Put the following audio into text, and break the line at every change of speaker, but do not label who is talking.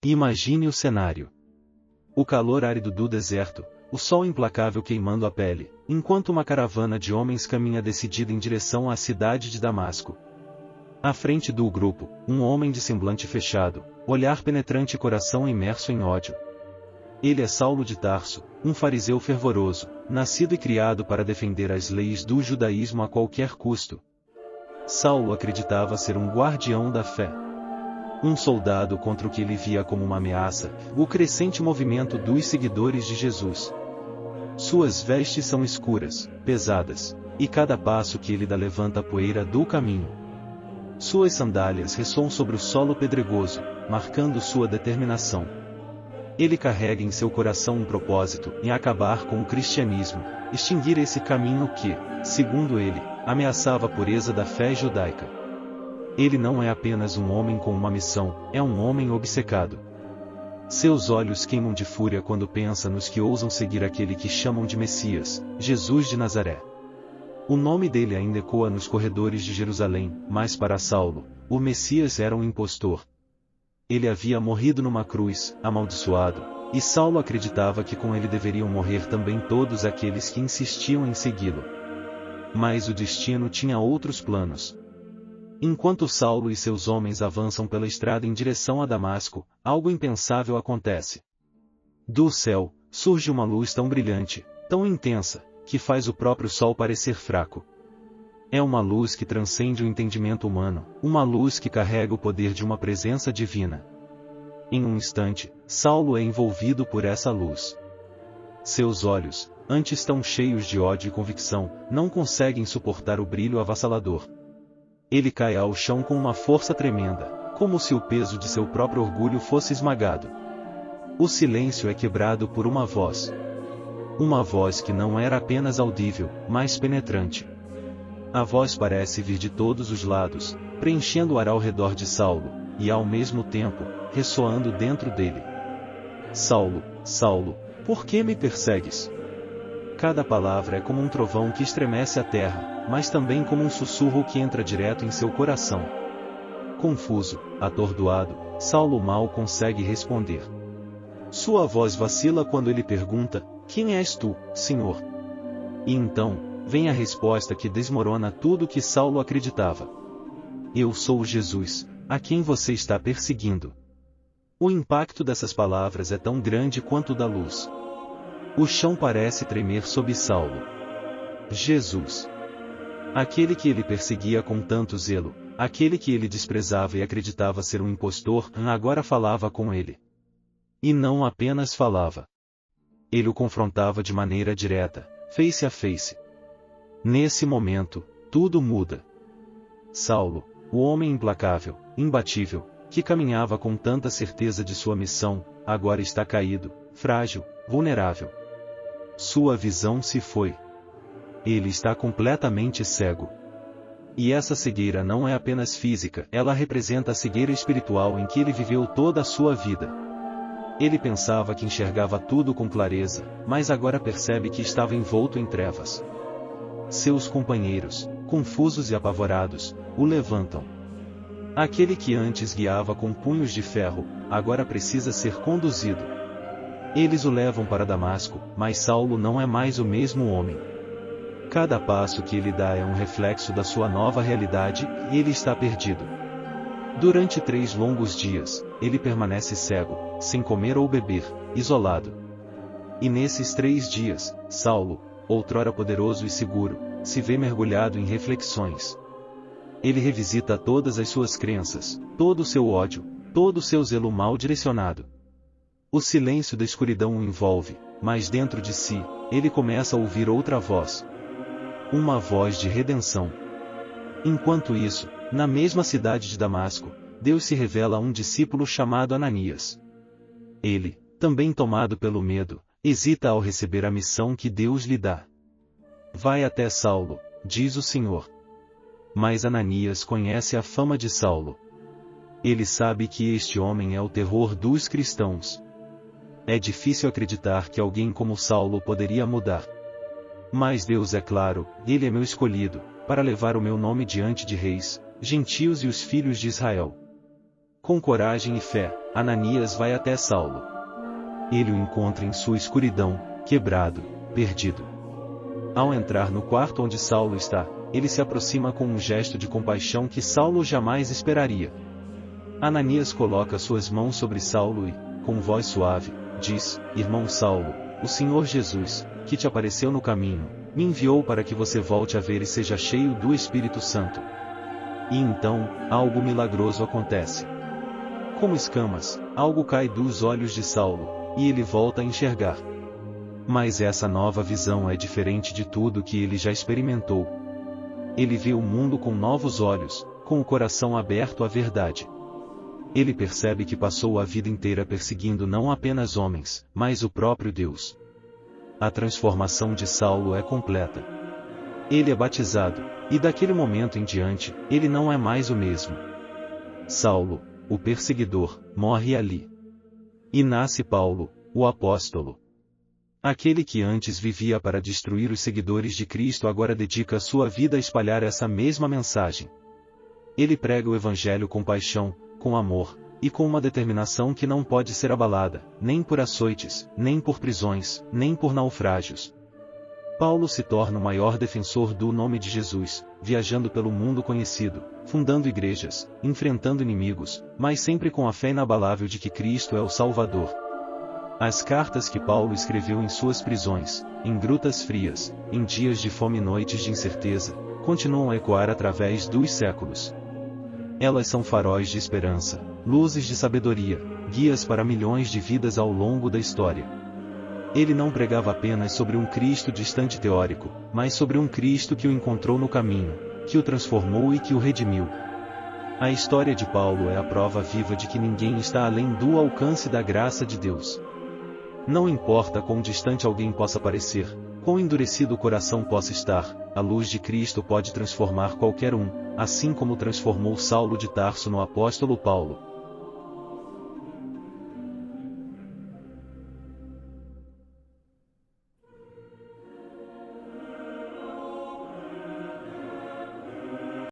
Imagine o cenário. O calor árido do deserto, o sol implacável queimando a pele, enquanto uma caravana de homens caminha decidida em direção à cidade de Damasco. À frente do grupo, um homem de semblante fechado, olhar penetrante e coração imerso em ódio. Ele é Saulo de Tarso, um fariseu fervoroso, nascido e criado para defender as leis do judaísmo a qualquer custo. Saulo acreditava ser um guardião da fé. Um soldado contra o que ele via como uma ameaça, o crescente movimento dos seguidores de Jesus. Suas vestes são escuras, pesadas, e cada passo que ele dá levanta a poeira do caminho. Suas sandálias ressoam sobre o solo pedregoso, marcando sua determinação. Ele carrega em seu coração um propósito em acabar com o cristianismo, extinguir esse caminho que, segundo ele, ameaçava a pureza da fé judaica. Ele não é apenas um homem com uma missão, é um homem obcecado. Seus olhos queimam de fúria quando pensa nos que ousam seguir aquele que chamam de Messias, Jesus de Nazaré. O nome dele ainda ecoa nos corredores de Jerusalém, mas para Saulo, o Messias era um impostor. Ele havia morrido numa cruz, amaldiçoado, e Saulo acreditava que com ele deveriam morrer também todos aqueles que insistiam em segui-lo. Mas o destino tinha outros planos. Enquanto Saulo e seus homens avançam pela estrada em direção a Damasco, algo impensável acontece. Do céu, surge uma luz tão brilhante, tão intensa, que faz o próprio sol parecer fraco. É uma luz que transcende o entendimento humano, uma luz que carrega o poder de uma presença divina. Em um instante, Saulo é envolvido por essa luz. Seus olhos, antes tão cheios de ódio e convicção, não conseguem suportar o brilho avassalador. Ele cai ao chão com uma força tremenda, como se o peso de seu próprio orgulho fosse esmagado. O silêncio é quebrado por uma voz. Uma voz que não era apenas audível, mas penetrante. A voz parece vir de todos os lados, preenchendo o ar ao redor de Saulo, e ao mesmo tempo, ressoando dentro dele. Saulo, Saulo, por que me persegues? Cada palavra é como um trovão que estremece a terra, mas também como um sussurro que entra direto em seu coração. Confuso, atordoado, Saulo mal consegue responder. Sua voz vacila quando ele pergunta: quem és tu, Senhor? E então, vem a resposta que desmorona tudo o que Saulo acreditava. Eu sou Jesus, a quem você está perseguindo. O impacto dessas palavras é tão grande quanto o da luz. O chão parece tremer sob Saulo. Jesus. Aquele que ele perseguia com tanto zelo, aquele que ele desprezava e acreditava ser um impostor, agora falava com ele. E não apenas falava. Ele o confrontava de maneira direta, face a face. Nesse momento, tudo muda. Saulo, o homem implacável, imbatível, que caminhava com tanta certeza de sua missão, agora está caído, frágil, vulnerável. Sua visão se foi. Ele está completamente cego. E essa cegueira não é apenas física, ela representa a cegueira espiritual em que ele viveu toda a sua vida. Ele pensava que enxergava tudo com clareza, mas agora percebe que estava envolto em trevas. Seus companheiros, confusos e apavorados, o levantam. Aquele que antes guiava com punhos de ferro, agora precisa ser conduzido. Eles o levam para Damasco, mas Saulo não é mais o mesmo homem. Cada passo que ele dá é um reflexo da sua nova realidade, e ele está perdido. Durante 3 longos dias, ele permanece cego, sem comer ou beber, isolado. E nesses 3 dias, Saulo, outrora poderoso e seguro, se vê mergulhado em reflexões. Ele revisita todas as suas crenças, todo o seu ódio, todo o seu zelo mal direcionado. O silêncio da escuridão o envolve, mas dentro de si, ele começa a ouvir outra voz. Uma voz de redenção. Enquanto isso, na mesma cidade de Damasco, Deus se revela a um discípulo chamado Ananias. Ele, também tomado pelo medo, hesita ao receber a missão que Deus lhe dá. Vai até Saulo, diz o Senhor. Mas Ananias conhece a fama de Saulo. Ele sabe que este homem é o terror dos cristãos. É difícil acreditar que alguém como Saulo poderia mudar. Mas Deus é claro, ele é meu escolhido, para levar o meu nome diante de reis, gentios e os filhos de Israel. Com coragem e fé, Ananias vai até Saulo. Ele o encontra em sua escuridão, quebrado, perdido. Ao entrar no quarto onde Saulo está, ele se aproxima com um gesto de compaixão que Saulo jamais esperaria. Ananias coloca suas mãos sobre Saulo e, com voz suave, diz: Irmão Saulo, o Senhor Jesus, que te apareceu no caminho, me enviou para que você volte a ver e seja cheio do Espírito Santo. E então, algo milagroso acontece. Como escamas, algo cai dos olhos de Saulo, e ele volta a enxergar. Mas essa nova visão é diferente de tudo que ele já experimentou. Ele vê o mundo com novos olhos, com o coração aberto à verdade. Ele percebe que passou a vida inteira perseguindo não apenas homens, mas o próprio Deus. A transformação de Saulo é completa. Ele é batizado, e daquele momento em diante, ele não é mais o mesmo. Saulo, o perseguidor, morre ali. E nasce Paulo, o apóstolo. Aquele que antes vivia para destruir os seguidores de Cristo agora dedica sua vida a espalhar essa mesma mensagem. Ele prega o Evangelho com paixão, com amor, e com uma determinação que não pode ser abalada, nem por açoites, nem por prisões, nem por naufrágios. Paulo se torna o maior defensor do nome de Jesus, viajando pelo mundo conhecido, fundando igrejas, enfrentando inimigos, mas sempre com a fé inabalável de que Cristo é o Salvador. As cartas que Paulo escreveu em suas prisões, em grutas frias, em dias de fome e noites de incerteza, continuam a ecoar através dos séculos. Elas são faróis de esperança, luzes de sabedoria, guias para milhões de vidas ao longo da história. Ele não pregava apenas sobre um Cristo distante teórico, mas sobre um Cristo que o encontrou no caminho, que o transformou e que o redimiu. A história de Paulo é a prova viva de que ninguém está além do alcance da graça de Deus. Não importa quão distante alguém possa parecer, quão endurecido o coração possa estar, a luz de Cristo pode transformar qualquer um, assim como transformou Saulo de Tarso no apóstolo Paulo.